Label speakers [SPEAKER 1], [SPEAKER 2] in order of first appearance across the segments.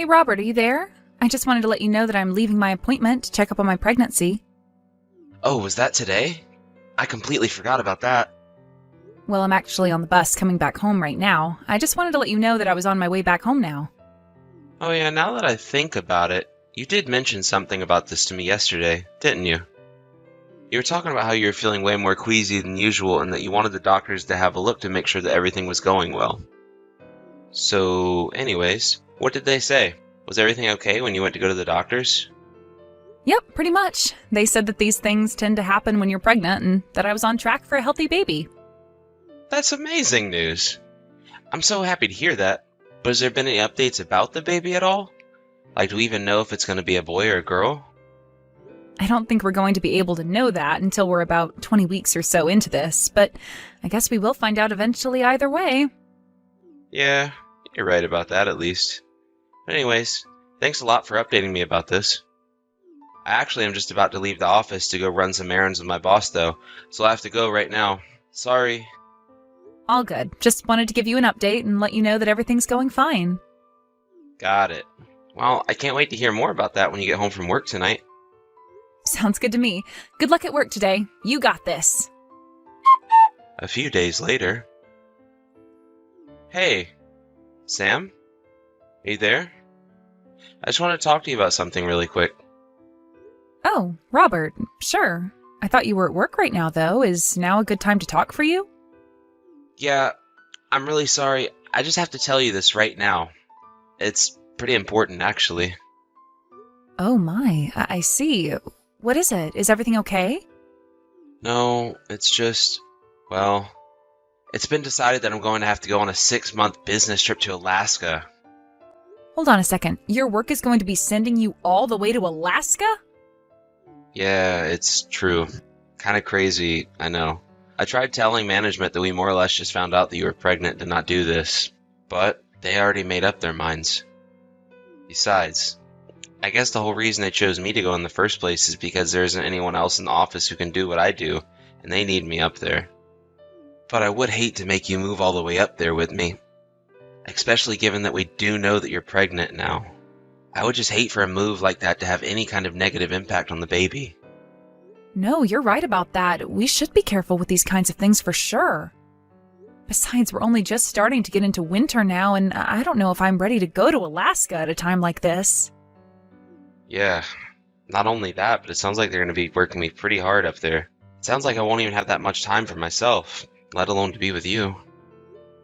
[SPEAKER 1] Hey Robert, are you there? I just wanted to let you know that I'm leaving my appointment to check up on my pregnancy.
[SPEAKER 2] Oh, was that today? I completely forgot about that.
[SPEAKER 1] Well, I'm actually on the bus coming back home right now. I just wanted to let you know that I was on my way back home now.
[SPEAKER 2] Oh yeah, now that I think about it, you did mention something about this to me yesterday, didn't you? You were talking about how you were feeling way more queasy than usual and that you wanted the doctors to have a look to make sure that everything was going well. So, anyways, what did they say? Was everything okay when you went to go to the doctors?
[SPEAKER 1] Yep, pretty much. They said that these things tend to happen when you're pregnant and that I was on track for a healthy baby.
[SPEAKER 2] That's amazing news. I'm so happy to hear that. But has there been any updates about the baby at all? Like, do we even know if it's going to be a boy or a girl?
[SPEAKER 1] I don't think we're going to be able to know that until we're about 20 weeks or so into this, but I guess we will find out eventually either way.
[SPEAKER 2] Yeah, you're right about that at least. But anyways, thanks a lot for updating me about this. I actually am just about to leave the office to go run some errands with my boss though, so I have to go right now. Sorry.
[SPEAKER 1] All good. Just wanted to give you an update and let you know that everything's going fine.
[SPEAKER 2] Got it. Well, I can't wait to hear more about that when you get home from work tonight.
[SPEAKER 1] Sounds good to me. Good luck at work today. You got this.
[SPEAKER 2] A few days later. Hey, Sam? Are you there? I just want to talk to you about something really quick.
[SPEAKER 1] Oh, Robert, sure. I thought you were at work right now, though. Is now a good time to talk for you?
[SPEAKER 2] Yeah, I'm really sorry. I just have to tell you this right now. It's pretty important, actually.
[SPEAKER 1] Oh my, I see. What is it? Is everything okay?
[SPEAKER 2] No, it's just, well, it's been decided that I'm going to have to go on a 6-month business trip to Alaska.
[SPEAKER 1] Hold on a second. Your work is going to be sending you all the way to Alaska?
[SPEAKER 2] Yeah, it's true. Kind of crazy, I know. I tried telling management that we more or less just found out that you were pregnant to not do this, but they already made up their minds. Besides, I guess the whole reason they chose me to go in the first place is because there isn't anyone else in the office who can do what I do, and they need me up there. But I would hate to make you move all the way up there with me, especially given that we do know that you're pregnant now. I would just hate for a move like that to have any kind of negative impact on the baby.
[SPEAKER 1] No, you're right about that. We should be careful with these kinds of things for sure. Besides, we're only just starting to get into winter now, and I don't know if I'm ready to go to Alaska at a time like this.
[SPEAKER 2] Yeah, not only that, but it sounds like they're going to be working me pretty hard up there. It sounds like I won't even have that much time for myself, let alone to be with you.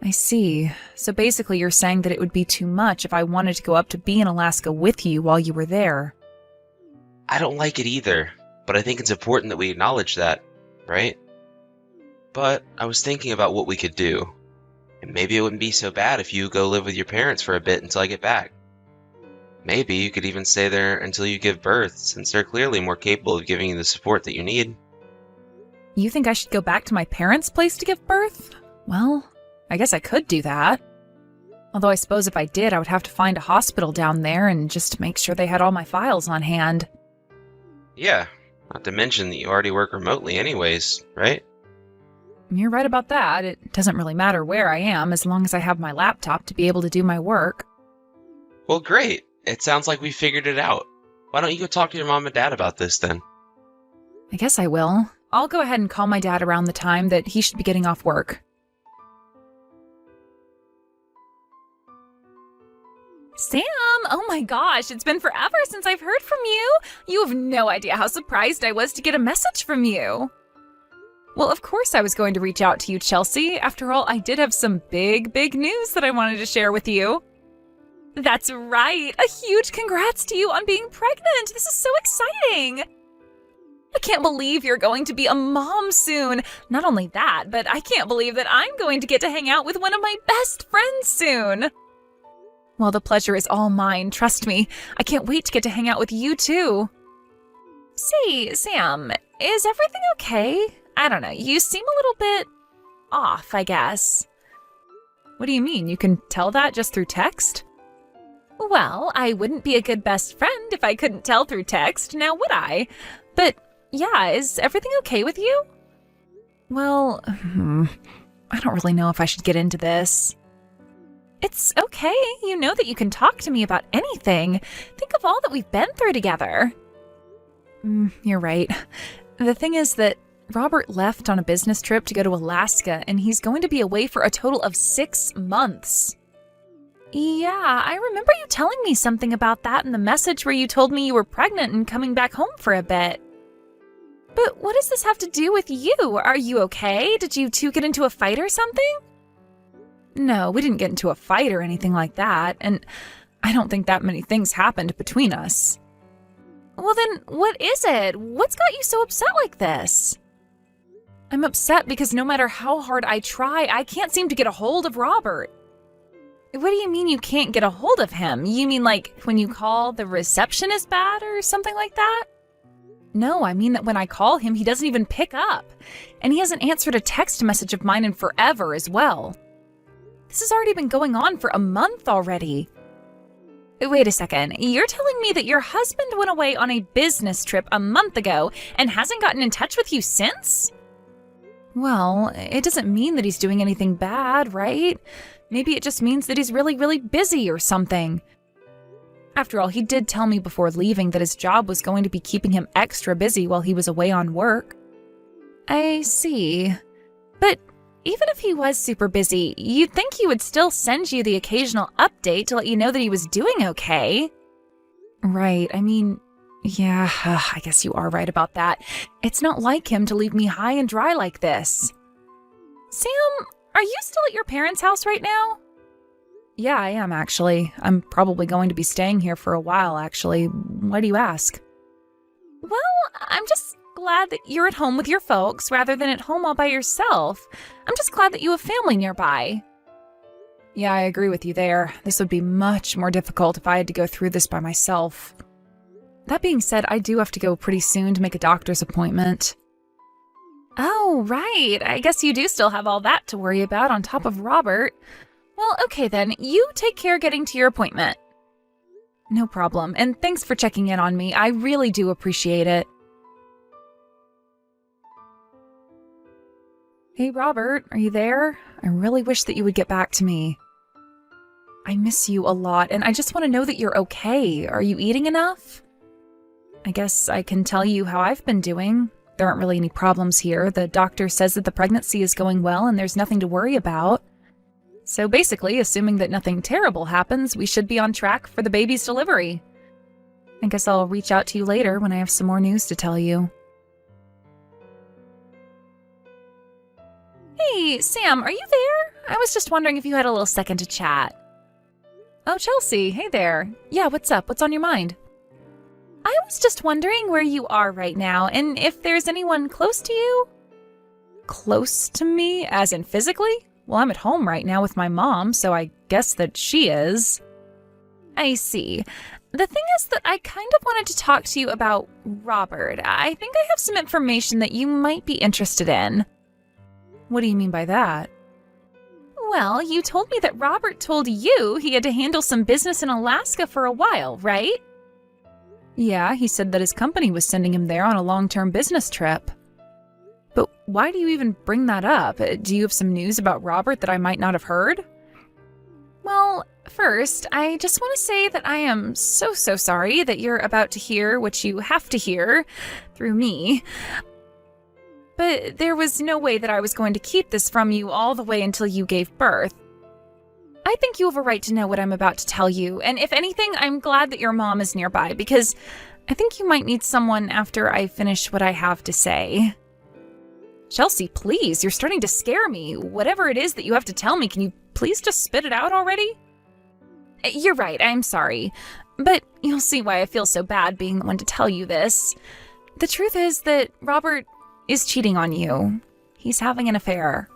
[SPEAKER 1] I see. So basically you're saying that it would be too much if I wanted to go up to be in Alaska with you while you were there.
[SPEAKER 2] I don't like it either, but I think it's important that we acknowledge that, right? But I was thinking about what we could do, and maybe it wouldn't be so bad if you go live with your parents for a bit until I get back. Maybe you could even stay there until you give birth, since they're clearly more capable of giving you the support that you need.
[SPEAKER 1] You think I should go back to my parents' place to give birth? Well, I guess I could do that. Although I suppose if I did, I would have to find a hospital down there and just make sure they had all my files on hand.
[SPEAKER 2] Yeah, not to mention that you already work remotely anyways, right?
[SPEAKER 1] You're right about that. It doesn't really matter where I am as long as I have my laptop to be able to do my work.
[SPEAKER 2] Well, great. It sounds like we figured it out. Why don't you go talk to your mom and dad about this then?
[SPEAKER 1] I guess I will. I'll go ahead and call my dad around the time that he should be getting off work. Sam, oh my gosh, it's been forever since I've heard from you. You have no idea how surprised I was to get a message from you. Well, of course I was going to reach out to you, Chelsea. After all, I did have some big news that I wanted to share with you. That's right. A huge congrats to you on being pregnant. This is so exciting. I can't believe you're going to be a mom soon. Not only that, but I can't believe that I'm going to get to hang out with one of my best friends soon. Well, the pleasure is all mine, trust me. I can't wait to get to hang out with you too. Say, Sam, is everything okay? I don't know, you seem a little bit off, I guess. What do you mean? You can tell that just through text? Well, I wouldn't be a good best friend if I couldn't tell through text, now would I? But yeah, is everything okay with you? Well, I don't really know if I should get into this. It's okay. You know that you can talk to me about anything. Think of all that we've been through together. You're right. The thing is that Robert left on a business trip to go to Alaska, and he's going to be away for a total of 6 months. Yeah, I remember you telling me something about that in the message where you told me you were pregnant and coming back home for a bit. But what does this have to do with you? Are you okay? Did you two get into a fight or something? No, we didn't get into a fight or anything like that, and I don't think that many things happened between us. Well then, what is it? What's got you so upset like this? I'm upset because no matter how hard I try, I can't seem to get a hold of Robert. What do you mean you can't get a hold of him? You mean like when you call, the reception is bad or something like that? No, I mean that when I call him, he doesn't even pick up. And he hasn't answered a text message of mine in forever as well. This has already been going on for a month already. Wait a second, you're telling me that your husband went away on a business trip a month ago and hasn't gotten in touch with you since? Well, it doesn't mean that he's doing anything bad, right? Maybe it just means that he's really, really busy or something. After all, he did tell me before leaving that his job was going to be keeping him extra busy while he was away on work. I see. But even if he was super busy, you'd think he would still send you the occasional update to let you know that he was doing okay. Right, I mean, yeah, I guess you are right about that. It's not like him to leave me high and dry like this. Sam, are you still at your parents' house right now? Yeah, I am actually. I'm probably going to be staying here for a while, actually. Why do you ask? Well, I'm just glad that you're at home with your folks rather than at home all by yourself. I'm just glad that you have family nearby. Yeah, I agree with you there. This would be much more difficult if I had to go through this by myself. That being said, I do have to go pretty soon to make a doctor's appointment. Oh, right. I guess you do still have all that to worry about on top of Robert. Well, okay then. You take care getting to your appointment. No problem, and thanks for checking in on me. I really do appreciate it. Hey, Robert, are you there? I really wish that you would get back to me. I miss you a lot, and I just want to know that you're okay. Are you eating enough? I guess I can tell you how I've been doing. There aren't really any problems here. The doctor says that the pregnancy is going well and there's nothing to worry about. So basically, assuming that nothing terrible happens, we should be on track for the baby's delivery. I guess I'll reach out to you later when I have some more news to tell you. Hey, Sam, are you there? I was just wondering if you had a little second to chat. Oh, Chelsea, hey there. Yeah, what's up? What's on your mind? I was just wondering where you are right now and if there's anyone close to you. Close to me, as in physically? Well, I'm at home right now with my mom, so I guess that she is. I see. The thing is that I kind of wanted to talk to you about Robert. I think I have some information that you might be interested in. What do you mean by that? Well, you told me that Robert told you he had to handle some business in Alaska for a while, right? Yeah, he said that his company was sending him there on a long-term business trip. But why do you even bring that up? Do you have some news about Robert that I might not have heard? Well, first, I just want to say that I am so sorry that you're about to hear what you have to hear through me. But there was no way that I was going to keep this from you all the way until you gave birth. I think you have a right to know what I'm about to tell you, and if anything, I'm glad that your mom is nearby, because I think you might need someone after I finish what I have to say. Chelsea, please, you're starting to scare me. Whatever it is that you have to tell me, can you please just spit it out already? You're right, I'm sorry. But you'll see why I feel so bad being the one to tell you this. The truth is that Robert is cheating on you. He's having an affair.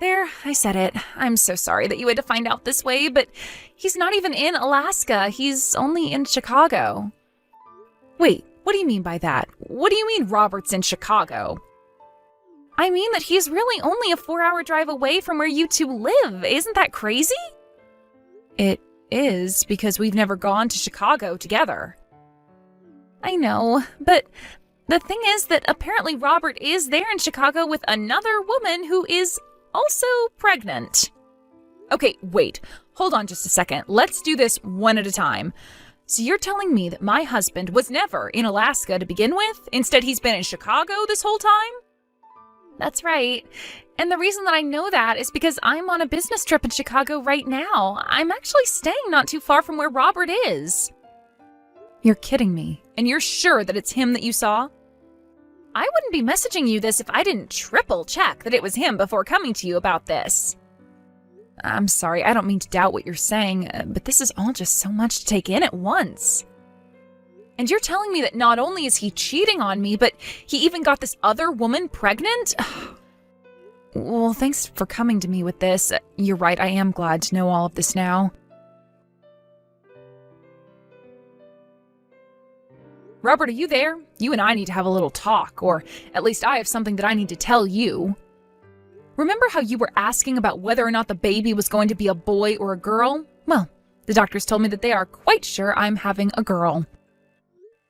[SPEAKER 1] There, I said it. I'm so sorry that you had to find out this way, but he's not even in Alaska. He's only in Chicago. Wait, what do you mean by that? What do you mean Robert's in Chicago? I mean that he's really only a 4-hour drive away from where you two live. Isn't that crazy? It is, because we've never gone to Chicago together. I know, but the thing is that apparently Robert is there in Chicago with another woman who is also pregnant. Okay, wait. Hold on just a second. Let's do this one at a time. So you're telling me that my husband was never in Alaska to begin with? Instead, he's been in Chicago this whole time? That's right. And the reason that I know that is because I'm on a business trip in Chicago right now. I'm actually staying not too far from where Robert is. You're kidding me. And you're sure that it's him that you saw? I wouldn't be messaging you this if I didn't triple check that it was him before coming to you about this. I'm sorry, I don't mean to doubt what you're saying, but this is all just so much to take in at once. And you're telling me that not only is he cheating on me, but he even got this other woman pregnant? Well, thanks for coming to me with this. You're right, I am glad to know all of this now. Robert, are you there? You and I need to have a little talk, or at least I have something that I need to tell you. Remember how you were asking about whether or not the baby was going to be a boy or a girl? Well, the doctors told me that they are quite sure I'm having a girl.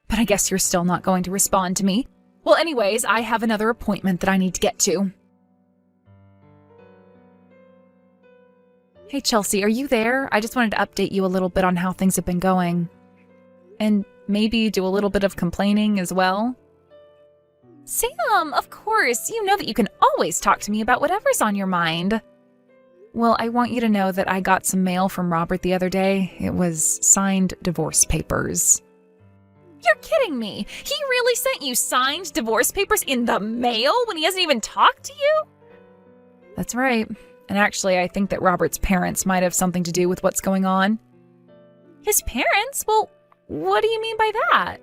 [SPEAKER 1] But I guess you're still not going to respond to me. Well, anyways, I have another appointment that I need to get to. Hey, Chelsea, are you there? I just wanted to update you a little bit on how things have been going. And maybe do a little bit of complaining as well. Sam, of course, you know that you can always talk to me about whatever's on your mind. Well, I want you to know that I got some mail from Robert the other day. It was signed divorce papers. You're kidding me! He really sent you signed divorce papers in the mail when he hasn't even talked to you? That's right. And actually, I think that Robert's parents might have something to do with what's going on. His parents? Well, what do you mean by that?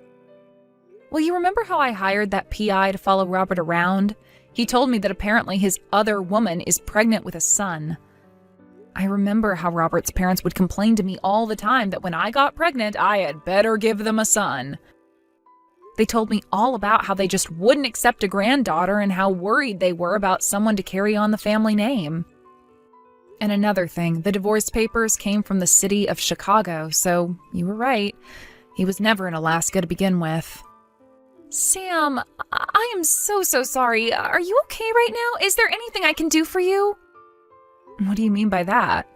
[SPEAKER 1] Well, you remember how I hired that PI to follow Robert around? He told me that apparently his other woman is pregnant with a son. I remember how Robert's parents would complain to me all the time that when I got pregnant, I had better give them a son. They told me all about how they just wouldn't accept a granddaughter and how worried they were about someone to carry on the family name. And another thing, the divorce papers came from the city of Chicago, so you were right. He was never in Alaska to begin with. Sam, I am so sorry. Are you okay right now? Is there anything I can do for you? What do you mean by that?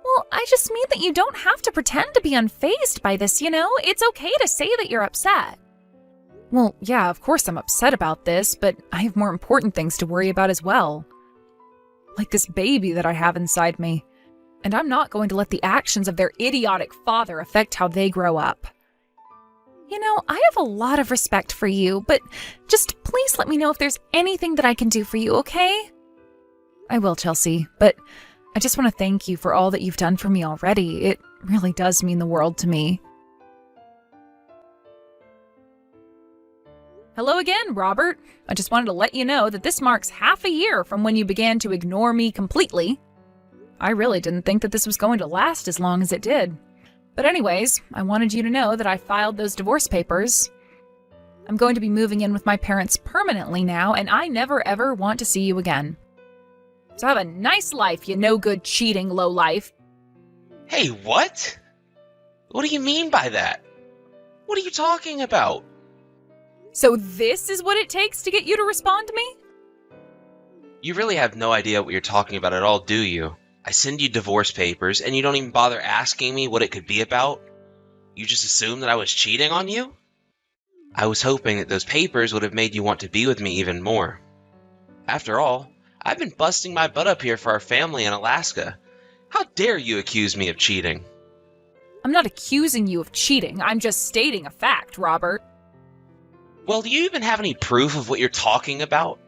[SPEAKER 1] Well, I just mean that you don't have to pretend to be unfazed by this, you know? It's okay to say that you're upset. Well, yeah, of course I'm upset about this, but I have more important things to worry about as well. Like this baby that I have inside me. And I'm not going to let the actions of their idiotic father affect how they grow up. You know, I have a lot of respect for you, but just please let me know if there's anything that I can do for you, okay? I will, Chelsea, but I just want to thank you for all that you've done for me already. It really does mean the world to me. Hello again, Robert. I just wanted to let you know that this marks half a year from when you began to ignore me completely. I really didn't think that this was going to last as long as it did. But anyways, I wanted you to know that I filed those divorce papers. I'm going to be moving in with my parents permanently now, and I never ever want to see you again. So have a nice life, you no-good cheating lowlife.
[SPEAKER 2] Hey, what? What do you mean by that? What are you talking about?
[SPEAKER 1] So this is what it takes to get you to respond to me?
[SPEAKER 2] You really have no idea what you're talking about at all, do you? I send you divorce papers, and you don't even bother asking me what it could be about? You just assume that I was cheating on you? I was hoping that those papers would have made you want to be with me even more. After all, I've been busting my butt up here for our family in Alaska. How dare you accuse me of cheating?
[SPEAKER 1] I'm not accusing you of cheating. I'm just stating a fact, Robert.
[SPEAKER 2] Well, do you even have any proof of what you're talking about?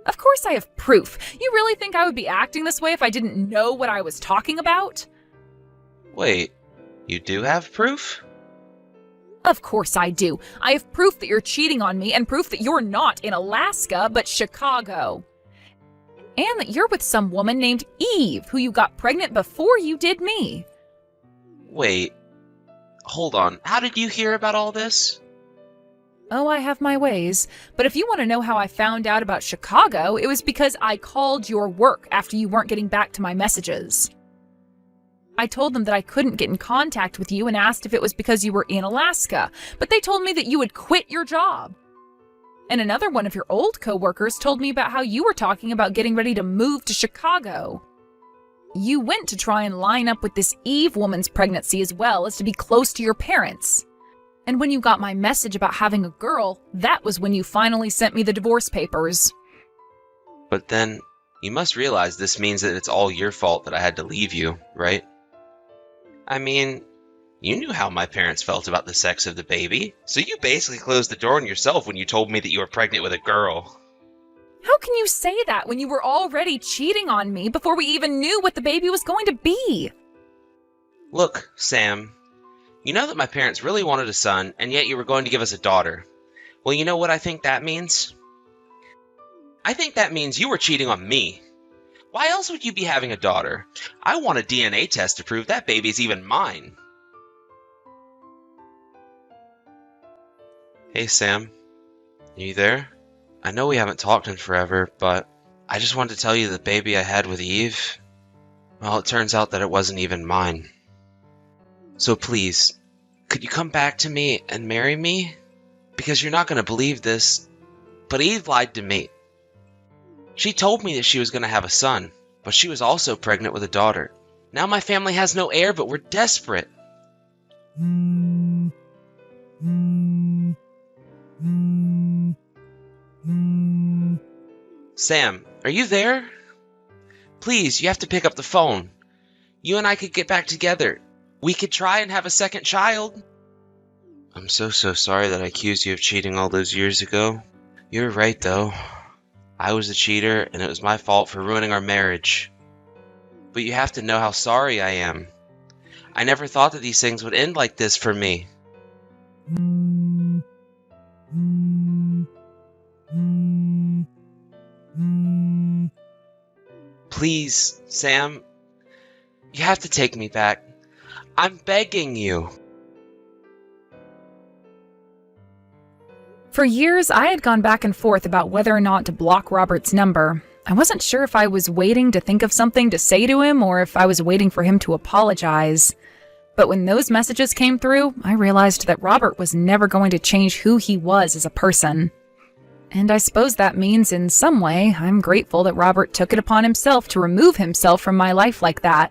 [SPEAKER 1] Of course I have proof. You really think I would be acting this way if I didn't know what I was talking about?
[SPEAKER 2] Wait, you do have proof?
[SPEAKER 1] Of course I do. I have proof that you're cheating on me and proof that you're not in Alaska, but Chicago. And that you're with some woman named Eve, who you got pregnant before you did me.
[SPEAKER 2] Wait, hold on. How did you hear about all this?
[SPEAKER 1] Oh, I have my ways. But if you want to know how I found out about Chicago, it was because I called your work after you weren't getting back to my messages. I told them that I couldn't get in contact with you and asked if it was because you were in Alaska, but they told me that you had quit your job. And another one of your old coworkers told me about how you were talking about getting ready to move to Chicago. You went to try and line up with this Eve woman's pregnancy as well as to be close to your parents. And when you got my message about having a girl, that was when you finally sent me the divorce papers.
[SPEAKER 2] But then, you must realize this means that it's all your fault that I had to leave you, right? I mean, you knew how my parents felt about the sex of the baby, so you basically closed the door on yourself when you told me that you were pregnant with a girl.
[SPEAKER 1] How can you say that when you were already cheating on me before we even knew what the baby was going to be?
[SPEAKER 2] Look, Sam, you know that my parents really wanted a son, and yet you were going to give us a daughter. Well, you know what I think that means? I think that means you were cheating on me. Why else would you be having a daughter? I want a DNA test to prove that baby is even mine. Hey, Sam. Are you there? I know we haven't talked in forever, but I just wanted to tell you the baby I had with Eve, well, it turns out that it wasn't even mine. So please, could you come back to me and marry me? Because you're not going to believe this, but Eve lied to me. She told me that she was going to have a son, but she was also pregnant with a daughter. Now my family has no heir, but we're desperate. Sam, are you there? Please, you have to pick up the phone. You and I could get back together. We could try and have a second child. I'm so sorry that I accused you of cheating all those years ago. You're right, though. I was a cheater, and it was my fault for ruining our marriage. But you have to know how sorry I am. I never thought that these things would end like this for me. Please, Sam, you have to take me back. I'm begging you.
[SPEAKER 1] For years, I had gone back and forth about whether or not to block Robert's number. I wasn't sure if I was waiting to think of something to say to him or if I was waiting for him to apologize. But when those messages came through, I realized that Robert was never going to change who he was as a person. And I suppose that means in some way, I'm grateful that Robert took it upon himself to remove himself from my life like that.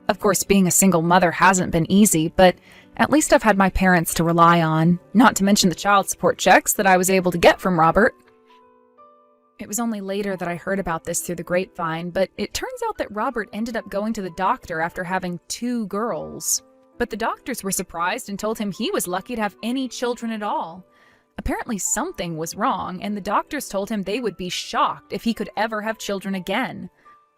[SPEAKER 1] Of course, being a single mother hasn't been easy, but at least I've had my parents to rely on, not to mention the child support checks that I was able to get from Robert. It was only later that I heard about this through the grapevine, but it turns out that Robert ended up going to the doctor after having 2 girls. But the doctors were surprised and told him he was lucky to have any children at all. Apparently something was wrong, and the doctors told him they would be shocked if he could ever have children again.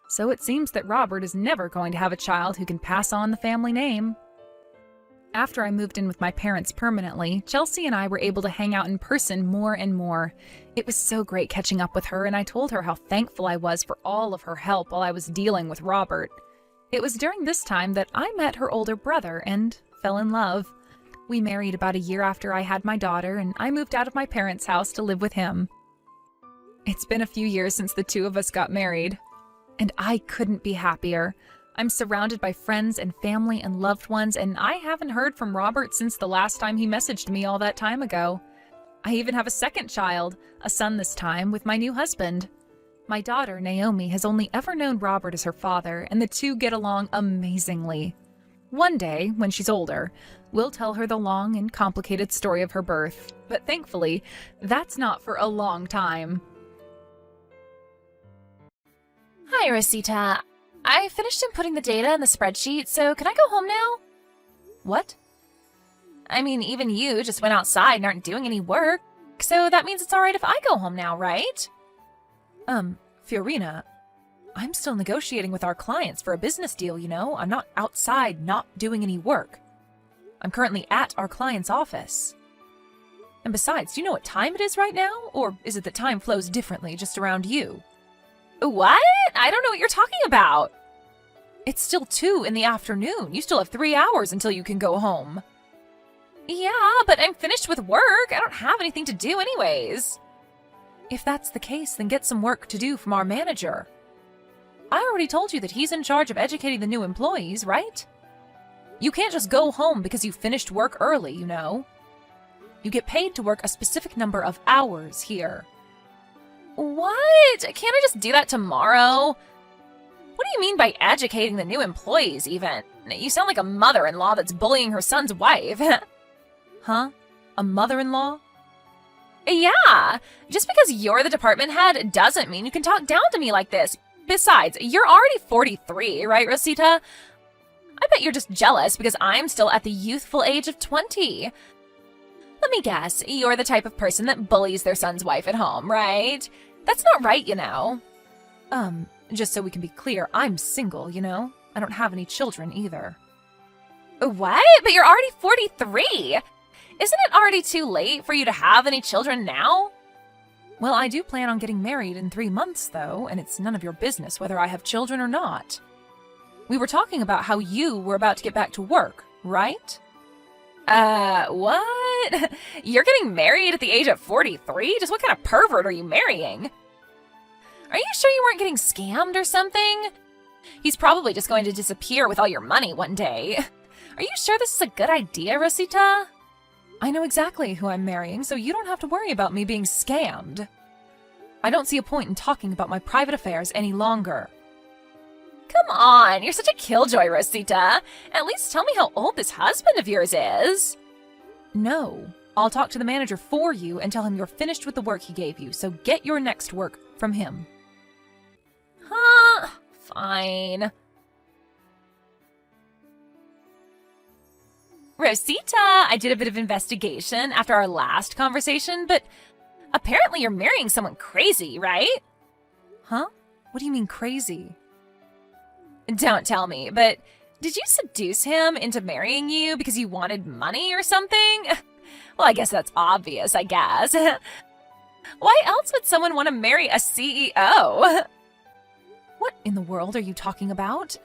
[SPEAKER 1] So it seems that Robert is never going to have a child who can pass on the family name. After I moved in with my parents permanently, Chelsea and I were able to hang out in person more and more. It was so great catching up with her, and I told her how thankful I was for all of her help while I was dealing with Robert. It was during this time that I met her older brother and fell in love. We married about a year after I had my daughter, and I moved out of my parents' house to live with him. It's been a few years since the 2 of us got married, and I couldn't be happier. I'm surrounded by friends and family and loved ones, and I haven't heard from Robert since the last time he messaged me all that time ago. I even have a second child, a son this time, with my new husband. My daughter, Naomi, has only ever known Robert as her father, and the 2 get along amazingly. One day, when she's older, we'll tell her the long and complicated story of her birth, but thankfully, that's not for a long time.
[SPEAKER 3] Hi, Rosita. I finished inputting the data in the spreadsheet, so can I go home now?
[SPEAKER 1] What?
[SPEAKER 3] I mean, even you just went outside and aren't doing any work, so that means it's alright if I go home now, right?
[SPEAKER 1] Fiorina, I'm still negotiating with our clients for a business deal, you know? I'm not outside not doing any work. I'm currently at our client's office. And besides, do you know what time it is right now? Or is it that time flows differently just around you?
[SPEAKER 3] What? I don't know what you're talking about.
[SPEAKER 1] It's still 2 in the afternoon. You still have 3 hours until you can go home.
[SPEAKER 3] Yeah, but I'm finished with work. I don't have anything to do anyways.
[SPEAKER 1] If that's the case, then get some work to do from our manager. I already told you that he's in charge of educating the new employees, right? You can't just go home because you finished work early, you know. You get paid to work a specific number of hours here.
[SPEAKER 3] What? Can't I just do that tomorrow? What do you mean by educating the new employees, even? You sound like a mother-in-law that's bullying her son's wife.
[SPEAKER 1] Huh? A mother-in-law?
[SPEAKER 3] Yeah, just because you're the department head doesn't mean you can talk down to me like this. Besides, you're already 43, right, Rosita? I bet you're just jealous because I'm still at the youthful age of 20. Let me guess, you're the type of person that bullies their son's wife at home, right? That's not right, you know.
[SPEAKER 1] Just so we can be clear, I'm single, you know? I don't have any children either.
[SPEAKER 3] What? But you're already 43! Isn't it already too late for you to have any children now?
[SPEAKER 1] Well, I do plan on getting married in 3 months, though, and it's none of your business whether I have children or not. We were talking about how you were about to get back to work, right?
[SPEAKER 3] What? You're getting married at the age of 43? Just what kind of pervert are you marrying? Are you sure you weren't getting scammed or something? He's probably just going to disappear with all your money one day. Are you sure this is a good idea, Rosita?
[SPEAKER 1] I know exactly who I'm marrying, so you don't have to worry about me being scammed. I don't see a point in talking about my private affairs any longer.
[SPEAKER 3] Come on, you're such a killjoy, Rosita. At least tell me how old this husband of yours is.
[SPEAKER 1] No, I'll talk to the manager for you and tell him you're finished with the work he gave you, so get your next work from him.
[SPEAKER 3] Huh? Fine. Rosita, I did a bit of investigation after our last conversation, but apparently you're marrying someone crazy, right?
[SPEAKER 1] Huh? What do you mean crazy?
[SPEAKER 3] Don't tell me, but did you seduce him into marrying you because you wanted money or something? Well, I guess that's obvious, I guess. Why else would someone want to marry a CEO?
[SPEAKER 1] What in the world are you talking about?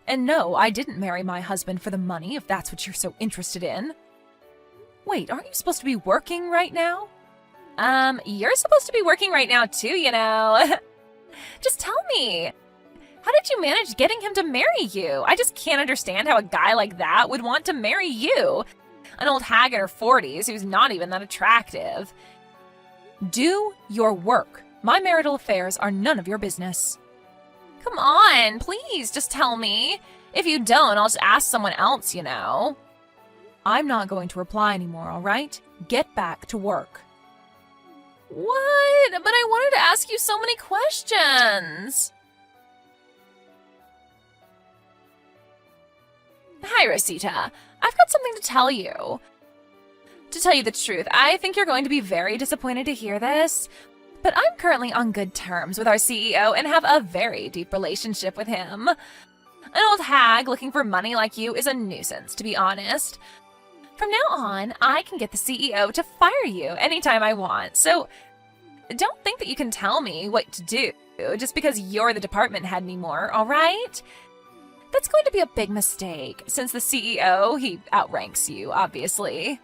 [SPEAKER 1] And no, I didn't marry my husband for the money, if that's what you're so interested in. Wait, aren't you supposed to be working right now?
[SPEAKER 3] You're supposed to be working right now too, you know. Just tell me, how did you manage getting him to marry you? I just can't understand how a guy like that would want to marry you. An old hag in her 40s who's not even that attractive.
[SPEAKER 1] Do your work. My marital affairs are none of your business.
[SPEAKER 3] Come on, please, just tell me. If you don't, I'll just ask someone else, you know.
[SPEAKER 1] I'm not going to reply anymore, all right? Get back to work.
[SPEAKER 3] What? But I wanted to ask you so many questions. Hi, Rosita. I've got something to tell you. To tell you the truth, I think you're going to be very disappointed to hear this, but I'm currently on good terms with our CEO and have a very deep relationship with him. An old hag looking for money like you is a nuisance, to be honest. From now on, I can get the CEO to fire you anytime I want, so don't think that you can tell me what to do just because you're the department head anymore, all right? That's going to be a big mistake, since the CEO, he outranks you, obviously.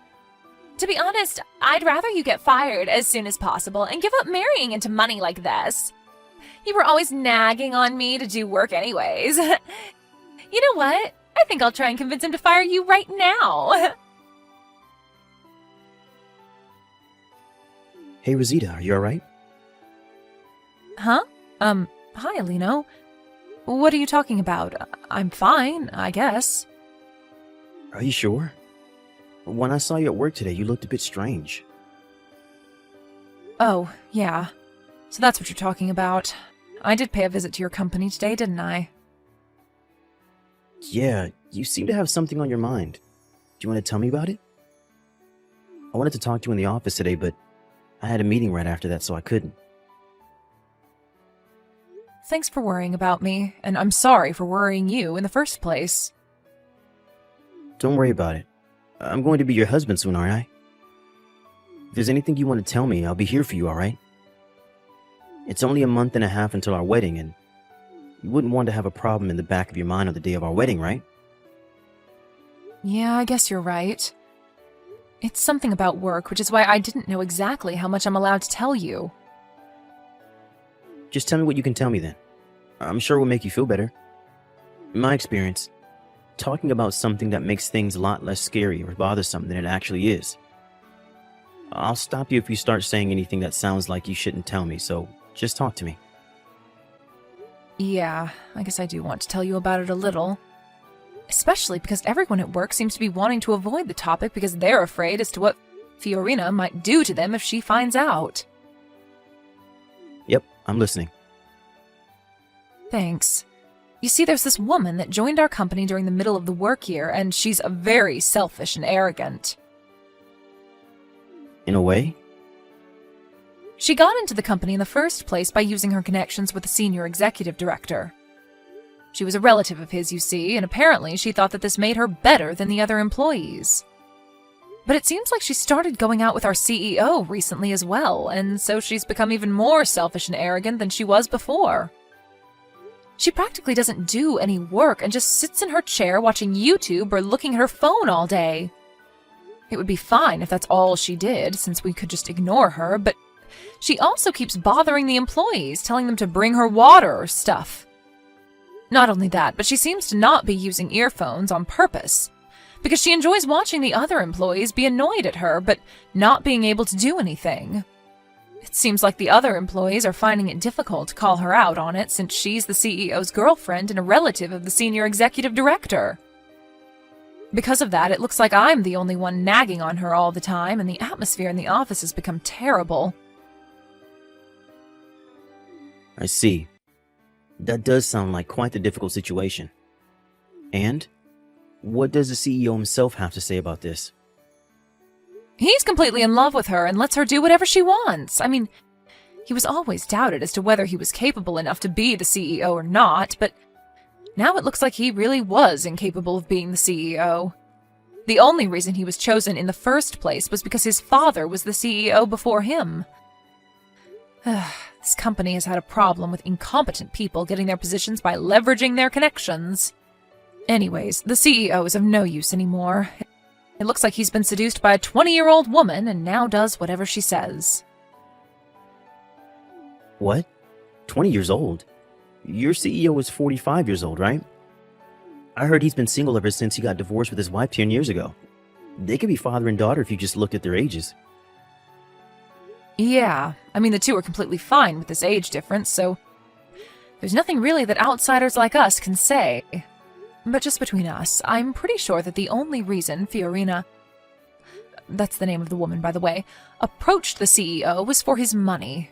[SPEAKER 3] To be honest, I'd rather you get fired as soon as possible and give up marrying into money like this. You were always nagging on me to do work anyways. You know what? I think I'll try and convince him to fire you right now.
[SPEAKER 4] Hey, Rosita, are you alright?
[SPEAKER 1] Huh? Hi, Alino. What are you talking about? I'm fine, I guess.
[SPEAKER 4] Are you sure? When I saw you at work today, you looked a bit strange.
[SPEAKER 1] Oh, yeah. So that's what you're talking about. I did pay a visit to your company today, didn't I?
[SPEAKER 4] Yeah, you seem to have something on your mind. Do you want to tell me about it? I wanted to talk to you in the office today, but I had a meeting right after that, so I couldn't.
[SPEAKER 1] Thanks for worrying about me, and I'm sorry for worrying you in the first place.
[SPEAKER 4] Don't worry about it. I'm going to be your husband soon, aren't I? If there's anything you want to tell me, I'll be here for you, alright? It's only a month and a half until our wedding, and you wouldn't want to have a problem in the back of your mind on the day of our wedding, right?
[SPEAKER 1] Yeah, I guess you're right. It's something about work, which is why I didn't know exactly how much I'm allowed to tell you.
[SPEAKER 4] Just tell me what you can tell me then. I'm sure it will make you feel better. In my experience, talking about something that makes things a lot less scary or bothersome than it actually is. I'll stop you if you start saying anything that sounds like you shouldn't tell me, so just talk to me.
[SPEAKER 3] Yeah, I guess I do want to tell you about it a little. Especially because everyone at work seems to be wanting to avoid the topic because they're afraid as to what Fiorina might do to them if she finds out.
[SPEAKER 4] Yep, I'm listening.
[SPEAKER 3] Thanks. You see, there's this woman that joined our company during the middle of the work year, and she's very selfish and arrogant.
[SPEAKER 4] In a way?
[SPEAKER 3] She got into the company in the first place by using her connections with the senior executive director. She was a relative of his, you see, and apparently she thought that this made her better than the other employees. But it seems like she started going out with our CEO recently as well, and so she's become even more selfish and arrogant than she was before. She practically doesn't do any work and just sits in her chair watching YouTube or looking at her phone all day. It would be fine if that's all she did, since we could just ignore her, but she also keeps bothering the employees, telling them to bring her water or stuff. Not only that, but she seems to not be using earphones on purpose, because she enjoys watching the other employees be annoyed at her, but not being able to do anything. It seems like the other employees are finding it difficult to call her out on it since she's the CEO's girlfriend and a relative of the senior executive director. Because of that, it looks like I'm the only one nagging on her all the time, and the atmosphere in the office has become terrible.
[SPEAKER 4] I see. That does sound like quite the difficult situation. And what does the CEO himself have to say about this?
[SPEAKER 3] He's completely in love with her and lets her do whatever she wants. I mean, he was always doubted as to whether he was capable enough to be the CEO or not, but now it looks like he really was incapable of being the CEO. The only reason he was chosen in the first place was because his father was the CEO before him. This company has had a problem with incompetent people getting their positions by leveraging their connections. Anyways, the CEO is of no use anymore. It looks like he's been seduced by a 20-year-old woman and now does whatever she says.
[SPEAKER 4] What? 20 years old? Your CEO is 45 years old, right? I heard he's been single ever since he got divorced with his wife 10 years ago. They could be father and daughter if you just looked at their ages.
[SPEAKER 3] Yeah, I mean, the two are completely fine with this age difference, so there's nothing really that outsiders like us can say. But just between us, I'm pretty sure that the only reason Fiorina, that's the name of the woman, by the way, approached the CEO was for his money.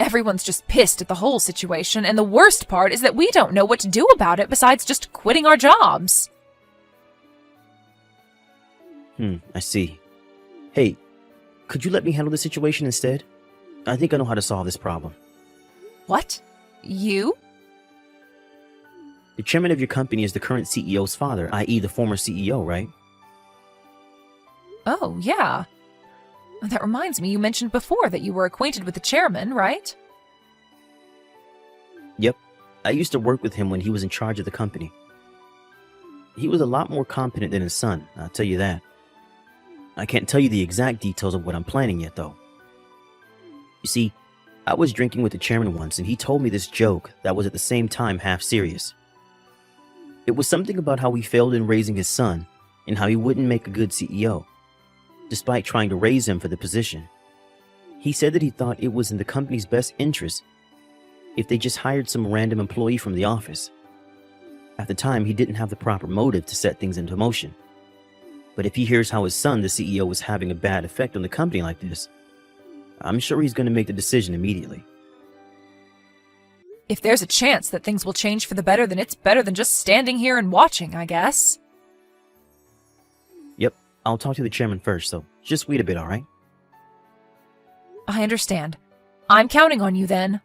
[SPEAKER 3] Everyone's just pissed at the whole situation, and the worst part is that we don't know what to do about it besides just quitting our jobs.
[SPEAKER 4] I see. Hey, could you let me handle the situation instead? I think I know how to solve this problem.
[SPEAKER 3] What? You?
[SPEAKER 4] The chairman of your company is the current CEO's father, i.e. the former CEO, right?
[SPEAKER 3] Oh, yeah. That reminds me, you mentioned before that you were acquainted with the chairman, right?
[SPEAKER 4] Yep. I used to work with him when he was in charge of the company. He was a lot more competent than his son, I'll tell you that. I can't tell you the exact details of what I'm planning yet, though. You see, I was drinking with the chairman once, and he told me this joke that was at the same time half serious. It was something about how he failed in raising his son, and how he wouldn't make a good CEO, despite trying to raise him for the position. He said that he thought it was in the company's best interest if they just hired some random employee from the office. At the time, he didn't have the proper motive to set things into motion. But if he hears how his son, the CEO, was having a bad effect on the company like this, I'm sure he's going to make the decision immediately.
[SPEAKER 3] If there's a chance that things will change for the better, then it's better than just standing here and watching, I guess.
[SPEAKER 4] Yep, I'll talk to the chairman first, so just wait a bit, alright?
[SPEAKER 3] I understand. I'm counting on you then.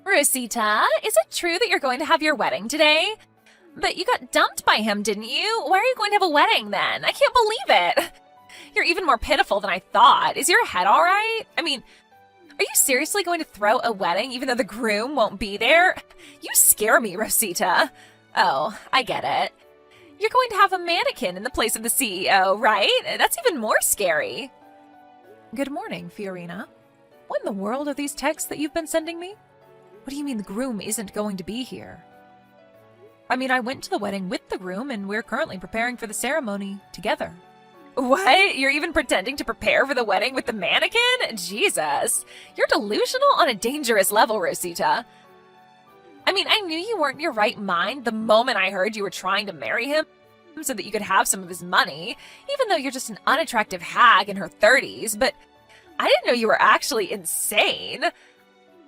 [SPEAKER 3] Rosita, is it true that you're going to have your wedding today? But you got dumped by him, didn't you? Why are you going to have a wedding then? I can't believe it. You're even more pitiful than I thought. Is your head all right? I mean, are you seriously going to throw a wedding even though the groom won't be there? You scare me, Rosita. Oh, I get it. You're going to have a mannequin in the place of the CEO, right? That's even more scary. Good morning, Fiorina. What in the world are these texts that you've been sending me? What do you mean the groom isn't going to be here? I mean, I went to the wedding with the groom, and we're currently preparing for the ceremony together. What? You're even pretending to prepare for the wedding with the mannequin? Jesus. You're delusional on a dangerous level, Rosita. I mean, I knew you weren't in your right mind the moment I heard you were trying to marry him so that you could have some of his money, even though you're just an unattractive hag in her 30s, but I didn't know you were actually insane.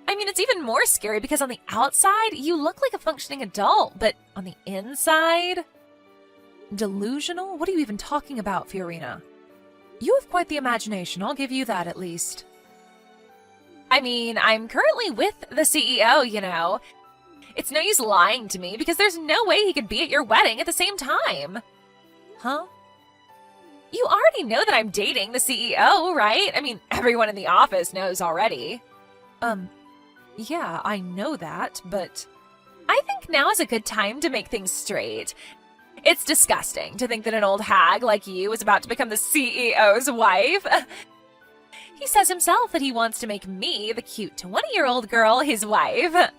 [SPEAKER 3] I mean, it's even more scary because on the outside, you look like a functioning adult, but on the inside... Delusional? What are you even talking about, Fiorina? You have quite the imagination, I'll give you that at least. I mean, I'm currently with the CEO, you know. It's no use lying to me because there's no way he could be at your wedding at the same time. Huh? You already know that I'm dating the CEO, right? I mean, everyone in the office knows already. Yeah, I know that, but I think now is a good time to make things straight. It's disgusting to think that an old hag like you is about to become the CEO's wife. He says himself that he wants to make me, the cute 20-year-old girl, his wife.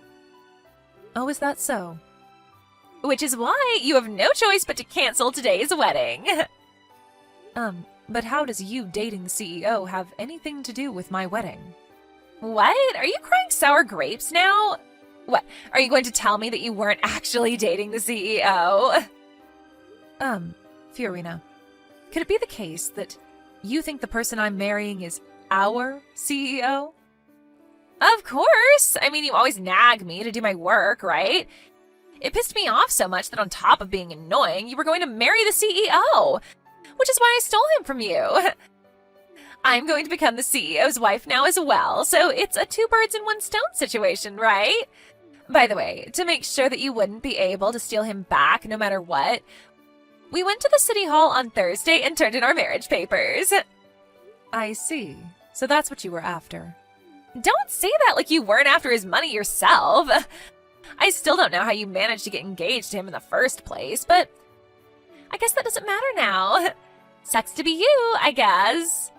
[SPEAKER 3] Oh, is that so? Which is why you have no choice but to cancel today's wedding. But how does you dating the CEO have anything to do with my wedding? What? Are you crying sour grapes now? What? Are you going to tell me that you weren't actually dating the CEO? Fiorina, could it be the case that you think the person I'm marrying is our CEO? Of course! I mean, you always nag me to do my work, right? It pissed me off so much that on top of being annoying, you were going to marry the CEO, which is why I stole him from you. I'm going to become the CEO's wife now as well, so it's a two birds in one stone situation, right? By the way, to make sure that you wouldn't be able to steal him back no matter what, we went to the city hall on Thursday and turned in our marriage papers. I see. So that's what you were after. Don't say that like you weren't after his money yourself. I still don't know how you managed to get engaged to him in the first place, but I guess that doesn't matter now. Sucks to be you, I guess.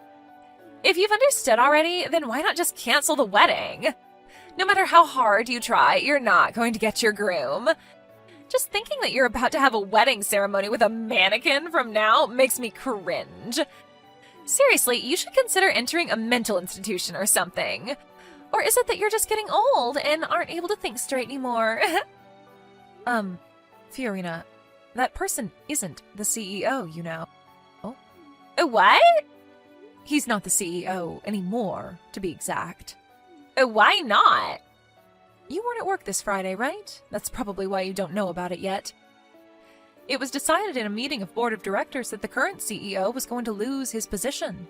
[SPEAKER 3] If you've understood already, then why not just cancel the wedding? No matter how hard you try, you're not going to get your groom. Just thinking that you're about to have a wedding ceremony with a mannequin from now makes me cringe. Seriously, you should consider entering a mental institution or something. Or is it that you're just getting old and aren't able to think straight anymore? Fiorina, that person isn't the CEO, you know. Oh? What? He's not the CEO anymore, to be exact. Why not? You weren't at work this Friday, right? That's probably why you don't know about it yet. It was decided in a meeting of board of directors that the current CEO was going to lose his position.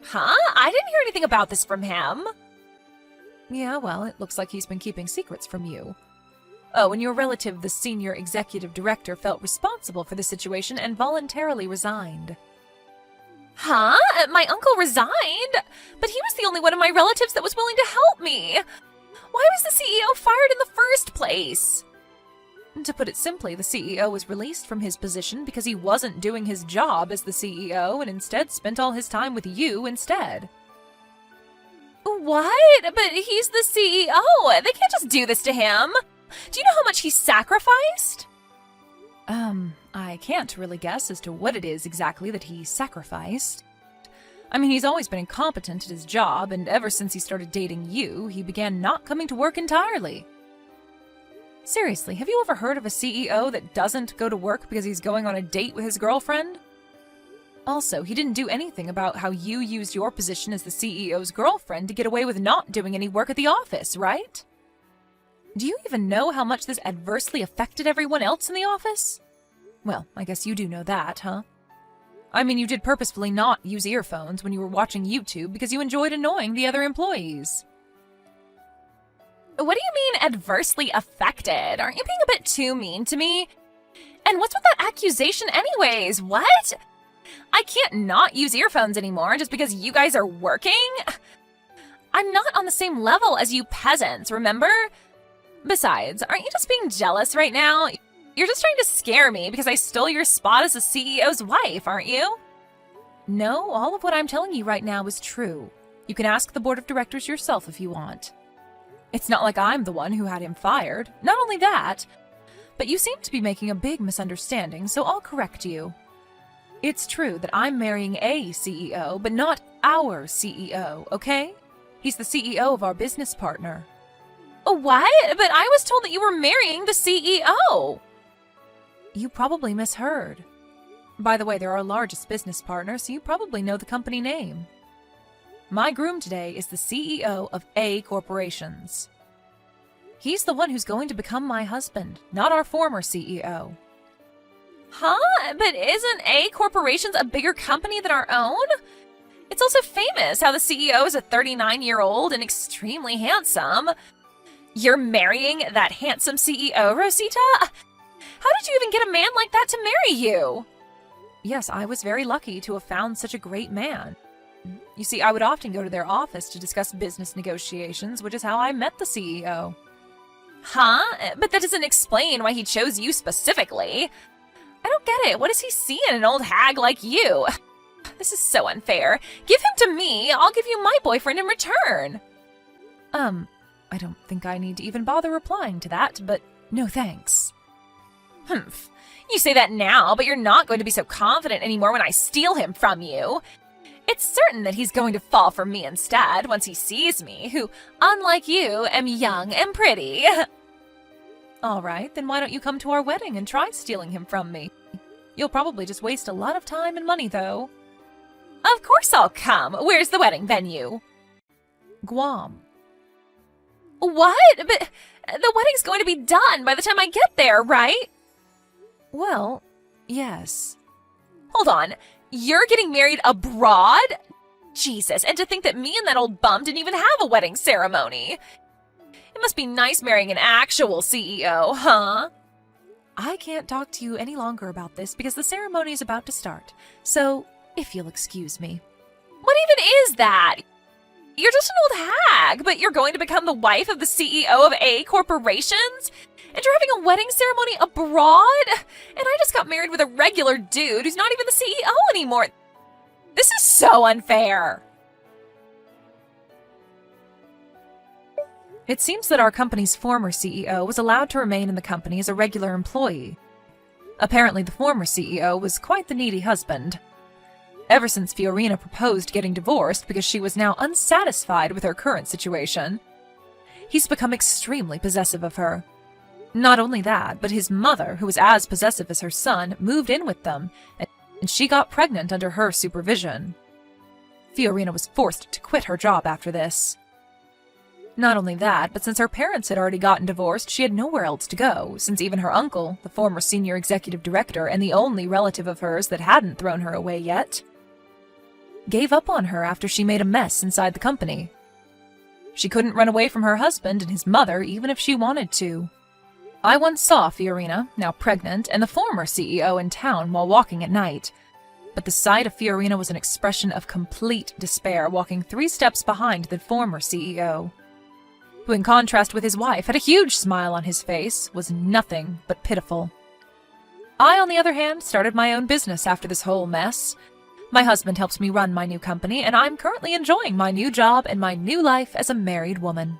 [SPEAKER 3] Huh? I didn't hear anything about this from him. Yeah, well, it looks like he's been keeping secrets from you. Oh, and your relative, the senior executive director, felt responsible for the situation and voluntarily resigned. Huh? My uncle resigned? But he was the only one of my relatives that was willing to help me. Why was the CEO fired in the first place? To put it simply, the CEO was released from his position because he wasn't doing his job as the CEO and instead spent all his time with you instead. What? But he's the CEO. They can't just do this to him. Do you know how much he sacrificed? I can't really guess as to what it is exactly that he sacrificed. I mean, he's always been incompetent at his job, and ever since he started dating you, he began not coming to work entirely. Seriously, have you ever heard of a CEO that doesn't go to work because he's going on a date with his girlfriend? Also, he didn't do anything about how you used your position as the CEO's girlfriend to get away with not doing any work at the office, right? Do you even know how much this adversely affected everyone else in the office? Well, I guess you do know that, huh? I mean, you did purposefully not use earphones when you were watching YouTube because you enjoyed annoying the other employees. What do you mean, adversely affected? Aren't you being a bit too mean to me? And what's with that accusation anyways? What? I can't not use earphones anymore just because you guys are working? I'm not on the same level as you peasants, remember? Besides, aren't you just being jealous right now? You're just trying to scare me because I stole your spot as the CEO's wife, aren't you? No, all of what I'm telling you right now is true. You can ask the board of directors yourself if you want. It's not like I'm the one who had him fired. Not only that, but you seem to be making a big misunderstanding, so I'll correct you. It's true that I'm marrying a CEO, but not our CEO, okay? He's the CEO of our business partner. What? But I was told that you were marrying the CEO. You probably misheard. By the way, they're our largest business partner, so you probably know the company name. My groom today is the CEO of A Corporations. He's the one who's going to become my husband, not our former CEO. Huh? But isn't A Corporations a bigger company than our own? It's also famous how the CEO is a 39-year-old and extremely handsome. You're marrying that handsome CEO, Rosita? How did you even get a man like that to marry you? Yes, I was very lucky to have found such a great man. You see, I would often go to their office to discuss business negotiations, which is how I met the CEO. Huh? But that doesn't explain why he chose you specifically. I don't get it. What does he see in an old hag like you? This is so unfair. Give him to me. I'll give you my boyfriend in return. I don't think I need to even bother replying to that, but no thanks. Humph. You say that now, but you're not going to be so confident anymore when I steal him from you. It's certain that he's going to fall for me instead once he sees me, who, unlike you, am young and pretty. All right, then why don't you come to our wedding and try stealing him from me? You'll probably just waste a lot of time and money, though. Of course I'll come. Where's the wedding venue? Guam. What? But the wedding's going to be done by the time I get there, right? Well, yes. Hold on. You're getting married abroad? Jesus, and to think that me and that old bum didn't even have a wedding ceremony. It must be nice marrying an actual CEO, huh? I can't talk to you any longer about this because the ceremony is about to start. So, if you'll excuse me. What even is that? You're just an old hag, but you're going to become the wife of the CEO of A Corporations? And you're having a wedding ceremony abroad? And I just got married with a regular dude who's not even the CEO anymore. This is so unfair. It seems that our company's former CEO was allowed to remain in the company as a regular employee. Apparently, the former CEO was quite the needy husband. Ever since Fiorina proposed getting divorced because she was now unsatisfied with her current situation, he's become extremely possessive of her. Not only that, but his mother, who was as possessive as her son, moved in with them, and she got pregnant under her supervision. Fiorina was forced to quit her job after this. Not only that, but since her parents had already gotten divorced, she had nowhere else to go, since even her uncle, the former senior executive director and the only relative of hers that hadn't thrown her away yet, gave up on her after she made a mess inside the company. She couldn't run away from her husband and his mother even if she wanted to. I once saw Fiorina, now pregnant, and the former CEO in town while walking at night. But the sight of Fiorina was an expression of complete despair, walking 3 steps behind the former CEO, who in contrast with his wife had a huge smile on his face, was nothing but pitiful. I, on the other hand, started my own business after this whole mess. My husband helps me run my new company, and I'm currently enjoying my new job and my new life as a married woman.